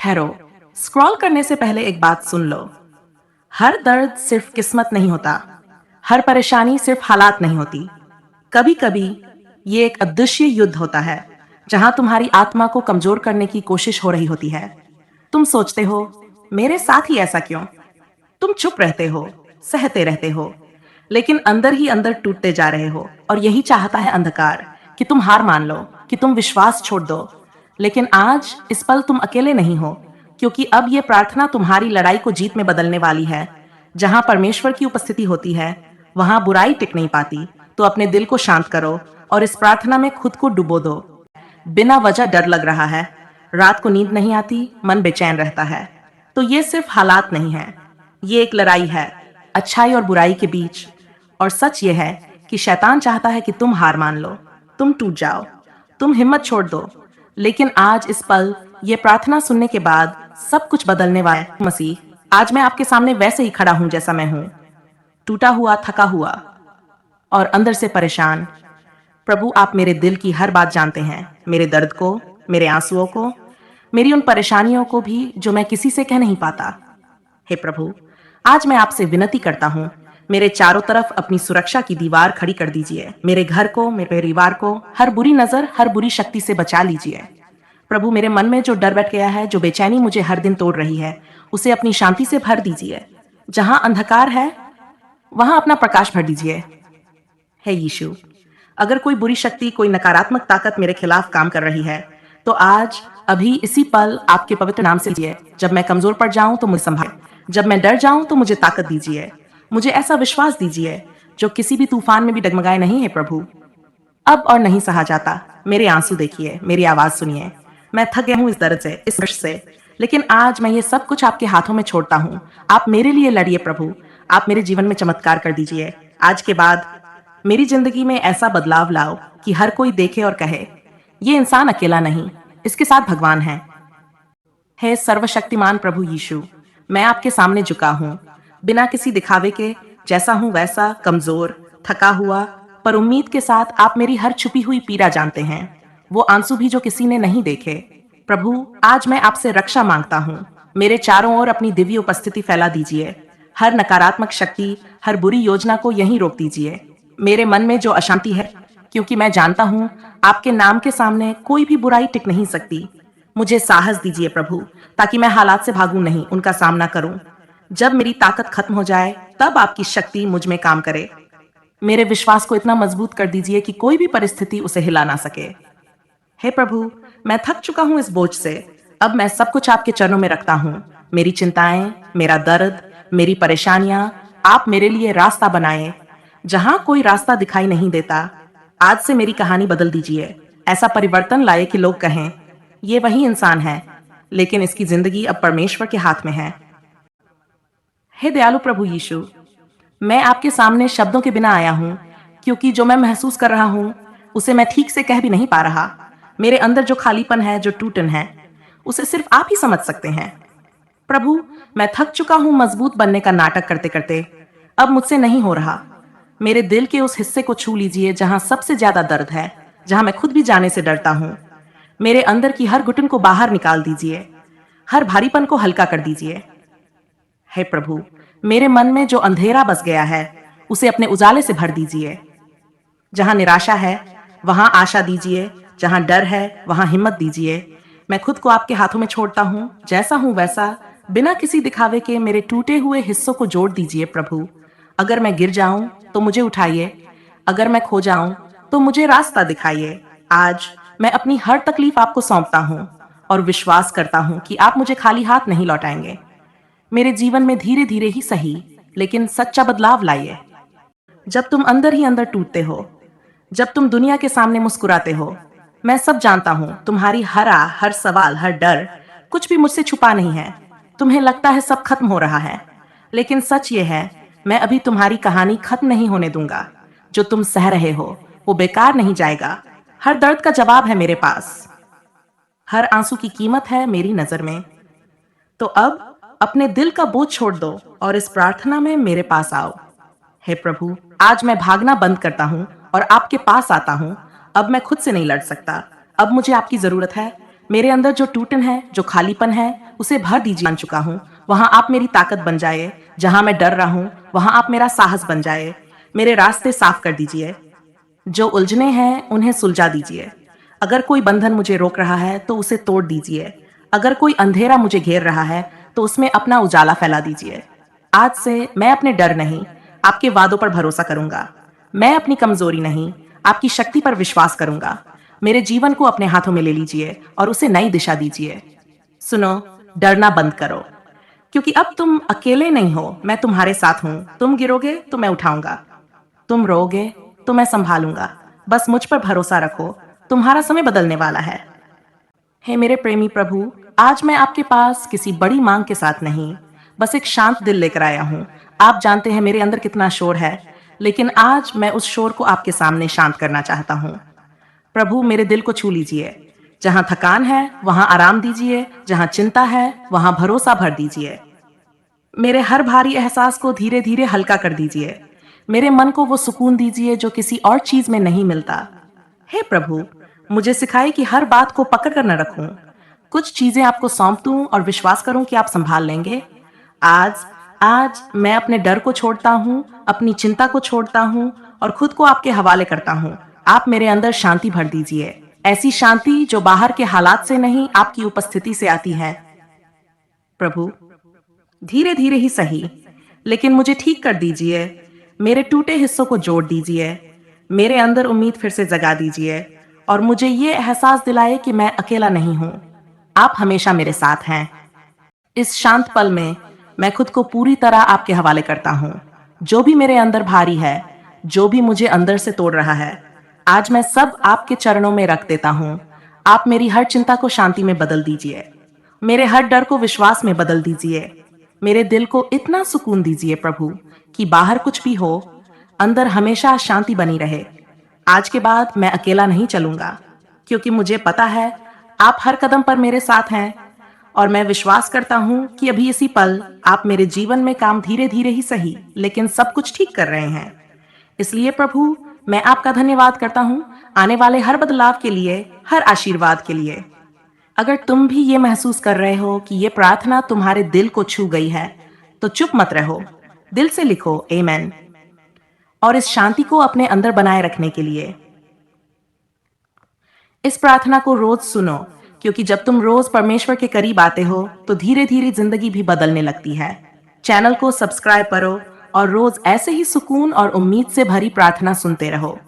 ठहरो। स्क्रॉल करने से पहले एक बात सुन लो। हर दर्द सिर्फ किस्मत नहीं होता। हर परेशानी सिर्फ हालात नहीं होती। कभी कभी ये एक अदृश्य युद्ध होता है जहां तुम्हारी आत्मा को कमजोर करने की कोशिश हो रही होती है। तुम सोचते हो, मेरे साथ ही ऐसा क्यों? तुम चुप रहते हो, सहते रहते हो, लेकिन अंदर ही अंदर टूटते जा रहे हो। और यही चाहता है अंधकार, कि तुम हार मान लो, कि तुम विश्वास छोड़ दो। लेकिन आज इस पल तुम अकेले नहीं हो, क्योंकि अब ये प्रार्थना तुम्हारी लड़ाई को जीत में बदलने वाली है। जहां परमेश्वर की उपस्थिति होती है, वहां बुराई टिक नहीं पाती। तो अपने दिल को शांत करो और इस प्रार्थना में खुद को डुबो दो। बिना वजह डर लग रहा है, रात को नींद नहीं आती, मन बेचैन रहता है, तो ये सिर्फ हालात नहीं है, ये एक लड़ाई है अच्छाई और बुराई के बीच। और सच ये है कि शैतान चाहता है कि तुम हार मान लो, तुम टूट जाओ, तुम हिम्मत छोड़ दो। लेकिन आज इस पल ये प्रार्थना सुनने के बाद सब कुछ बदलने वाला है। मसीह, आज मैं आपके सामने वैसे ही खड़ा हूं जैसा मैं हूं, टूटा हुआ, थका हुआ और अंदर से परेशान। प्रभु, आप मेरे दिल की हर बात जानते हैं, मेरे दर्द को, मेरे आंसुओं को, मेरी उन परेशानियों को भी जो मैं किसी से कह नहीं पाता। हे प्रभु, आज मैं आपसे विनती करता हूँ, मेरे चारों तरफ अपनी सुरक्षा की दीवार खड़ी कर दीजिए। मेरे घर को, मेरे परिवार को हर बुरी नजर, हर बुरी शक्ति से बचा लीजिए। प्रभु, मेरे मन में जो डर बैठ गया है, जो बेचैनी मुझे हर दिन तोड़ रही है, उसे अपनी शांति से भर दीजिए। जहां अंधकार है, वहां अपना प्रकाश भर दीजिए। हे यीशु, अगर कोई बुरी शक्ति, कोई नकारात्मक ताकत मेरे खिलाफ काम कर रही है, तो आज अभी इसी पल आपके पवित्र नाम से लीजिए। जब मैं कमजोर पड़ जाऊं तो मुझे संभाल, जब मैं डर जाऊं तो मुझे ताकत दीजिए। मुझे ऐसा विश्वास दीजिए जो किसी भी तूफान में भी डगमगाए नहीं है। प्रभु, अब और नहीं सहा जाता। मेरे आंसू देखिए, मेरी आवाज सुनिए। मैं थक गया हूँ इस दर्द से, इस कष्ट से, लेकिन आज मैं ये सब कुछ आपके हाथों में छोड़ता हूँ। आप मेरे लिए लड़िए प्रभु, आप मेरे जीवन में चमत्कार कर दीजिए। आज के बाद मेरी जिंदगी में ऐसा बदलाव लाओ कि हर कोई देखे और कहे, ये इंसान अकेला नहीं, इसके साथ भगवान है। हे सर्वशक्तिमान प्रभु यीशु, मैं आपके सामने झुका हूँ, बिना किसी दिखावे के, जैसा हूँ वैसा, कमजोर, थका हुआ, पर उम्मीद के साथ। आप मेरी हर छुपी हुई पीड़ा जानते हैं, वो आंसू भी जो किसी ने नहीं देखे। प्रभु, आज मैं आपसे रक्षा मांगता हूँ। मेरे चारों ओर अपनी दिव्य उपस्थिति फैला दीजिए। हर नकारात्मक शक्ति, हर बुरी योजना को यहीं रोक दीजिए। मेरे मन में जो अशांति है, क्योंकि मैं जानता हूँ आपके नाम के सामने कोई भी बुराई टिक नहीं सकती। मुझे साहस दीजिए प्रभु, ताकि मैं हालात से भागूं नहीं, उनका सामना करूं। जब मेरी ताकत खत्म हो जाए, तब आपकी शक्ति मुझ में काम करे। मेरे विश्वास को इतना मजबूत कर दीजिए कि कोई भी परिस्थिति उसे हिला ना सके। हे प्रभु, मैं थक चुका हूं इस बोझ से। अब मैं सब कुछ आपके चरणों में रखता हूं। मेरी चिंताएं, मेरा दर्द, मेरी परेशानियां, आप मेरे लिए रास्ता बनाए जहां कोई रास्ता दिखाई नहीं देता। आज से मेरी कहानी बदल दीजिए। ऐसा परिवर्तन लाए कि लोग कहें, ये वही इंसान है, लेकिन इसकी जिंदगी अब परमेश्वर के हाथ में है। हे दयालु प्रभु यीशु, मैं आपके सामने शब्दों के बिना आया हूँ, क्योंकि जो मैं महसूस कर रहा हूँ उसे मैं ठीक से कह भी नहीं पा रहा। मेरे अंदर जो खालीपन है, जो टूटन है, उसे सिर्फ आप ही समझ सकते हैं। प्रभु, मैं थक चुका हूँ मजबूत बनने का नाटक करते करते। अब मुझसे नहीं हो रहा। मेरे दिल के उस हिस्से को छू लीजिए जहां सबसे ज्यादा दर्द है, जहां मैं खुद भी जाने से डरता हूँ। मेरे अंदर की हर घुटन को बाहर निकाल दीजिए, हर भारीपन को हल्का कर दीजिए। हे प्रभु, मेरे मन में जो अंधेरा बस गया है, उसे अपने उजाले से भर दीजिए। जहां निराशा है, वहां आशा दीजिए। जहां डर है, वहां हिम्मत दीजिए। मैं खुद को आपके हाथों में छोड़ता हूँ, जैसा हूं वैसा, बिना किसी दिखावे के। मेरे टूटे हुए हिस्सों को जोड़ दीजिए प्रभु। अगर मैं गिर जाऊं तो मुझे उठाइए, अगर मैं खो जाऊं तो मुझे रास्ता दिखाइए। आज मैं अपनी हर तकलीफ आपको सौंपता हूँ और विश्वास करता हूँ कि आप मुझे खाली हाथ नहीं लौटाएंगे। मेरे जीवन में धीरे धीरे ही सही, लेकिन सच्चा बदलाव लाइए। जब तुम अंदर ही अंदर टूटते हो, जब तुम दुनिया के सामने मुस्कुराते हो, मैं सब जानता हूँ। तुम्हारी हर आह, हर सवाल, हर डर, कुछ भी मुझसे छुपा नहीं है। तुम्हें लगता है सब खत्म हो रहा है, लेकिन सच ये है, मैं अभी तुम्हारी कहानी खत्म नहीं होने दूंगा। जो तुम सह रहे हो वो बेकार नहीं जाएगा। हर दर्द का जवाब है मेरे पास, हर आंसू की कीमत है मेरी नजर में। तो अब अपने दिल का बोझ छोड़ दो और इस प्रार्थना में मेरे पास आओ। हे प्रभु, आज मैं भागना बंद करता हूँ और आपके पास आता हूँ। अब मैं खुद से नहीं लड़ सकता, अब मुझे आपकी जरूरत है। मेरे अंदर जो टूटन है, जो खालीपन है, उसे भर दीजिए। मान चुका हूँ, वहां आप मेरी ताकत बन जाए। जहां मैं डर रहा हूँ, वहां आप मेरा साहस बन जाए। मेरे रास्ते साफ कर दीजिए। जो उलझने हैं उन्हें सुलझा दीजिए। अगर कोई बंधन मुझे रोक रहा है तो उसे तोड़ दीजिए। अगर कोई अंधेरा मुझे घेर रहा है तो उसमें अपना उजाला फैला दीजिए। आज से मैं अपने डर नहीं, आपके वादों पर भरोसा करूंगा। मैं अपनी कमजोरी नहीं, आपकी शक्ति पर विश्वास करूंगा। मेरे जीवन को अपने हाथों में ले लीजिए और उसे नई दिशा दीजिए। सुनो, डरना बंद करो, क्योंकि अब तुम अकेले नहीं हो। मैं तुम्हारे साथ हूं। तुम गिरोगे तो मैं उठाऊंगा, तुम रोओगे तो मैं संभालूंगा। बस मुझ पर भरोसा रखो, तुम्हारा समय बदलने वाला है। हे मेरे प्रेमी प्रभु, आज मैं आपके पास किसी बड़ी मांग के साथ नहीं, बस एक शांत दिल लेकर आया हूँ। आप जानते हैं मेरे अंदर कितना शोर है, लेकिन आज मैं उस शोर को आपके सामने शांत करना चाहता हूँ। प्रभु, मेरे दिल को छू लीजिए। जहां थकान है वहां आराम दीजिए, जहां चिंता है वहां भरोसा भर दीजिए। मेरे हर भारी एहसास को धीरे धीरे हल्का कर दीजिए। मेरे मन को वो सुकून दीजिए जो किसी और चीज में नहीं मिलता। हे प्रभु, मुझे सिखाए कि हर बात को पकड़ कर न रखूं। कुछ चीजें आपको सौंप दूं और विश्वास करूं कि आप संभाल लेंगे। आज आज मैं अपने डर को छोड़ता हूं, अपनी चिंता को छोड़ता हूं और खुद को आपके हवाले करता हूं। आप मेरे अंदर शांति भर दीजिए, ऐसी शांति जो बाहर के हालात से नहीं, आपकी उपस्थिति से आती है। प्रभु, धीरे धीरे ही सही, लेकिन मुझे ठीक कर दीजिए। मेरे टूटे हिस्सों को जोड़ दीजिए। मेरे अंदर उम्मीद फिर से जगा दीजिए और मुझे ये एहसास दिलाए कि मैं अकेला नहीं हूं। आप हमेशा मेरे साथ हैं। इस शांत पल में मैं खुद को पूरी तरह आपके हवाले करता हूं। जो भी मेरे अंदर भारी है, जो भी मुझे अंदर से तोड़ रहा है, आज मैं सब आपके चरणों में रख देता हूं। आप मेरी हर चिंता को शांति में बदल दीजिए। मेरे हर डर को विश्वास में बदल दीजिए। मेरे दिल को इतना सुकून दीजिए प्रभु कि बाहर कुछ भी हो, अंदर हमेशा शांति बनी रहे। आज के बाद मैं अकेला नहीं चलूंगा, क्योंकि मुझे पता है आप हर कदम पर मेरे साथ हैं। और मैं विश्वास करता हूं कि अभी इसी पल आप मेरे जीवन में काम धीरे धीरे ही सही, लेकिन सब कुछ ठीक कर रहे हैं। इसलिए प्रभु, मैं आपका धन्यवाद करता हूं आने वाले हर बदलाव के लिए, हर आशीर्वाद के लिए। अगर तुम भी ये महसूस कर रहे हो कि ये प्रार्थना तुम्हारे दिल को छू गई है, तो चुप मत रहो, दिल से लिखो आमेन। और इस शांति को अपने अंदर बनाए रखने के लिए इस प्रार्थना को रोज सुनो, क्योंकि जब तुम रोज परमेश्वर के करीब आते हो तो धीरे धीरे जिंदगी भी बदलने लगती है। चैनल को सब्सक्राइब करो और रोज ऐसे ही सुकून और उम्मीद से भरी प्रार्थना सुनते रहो।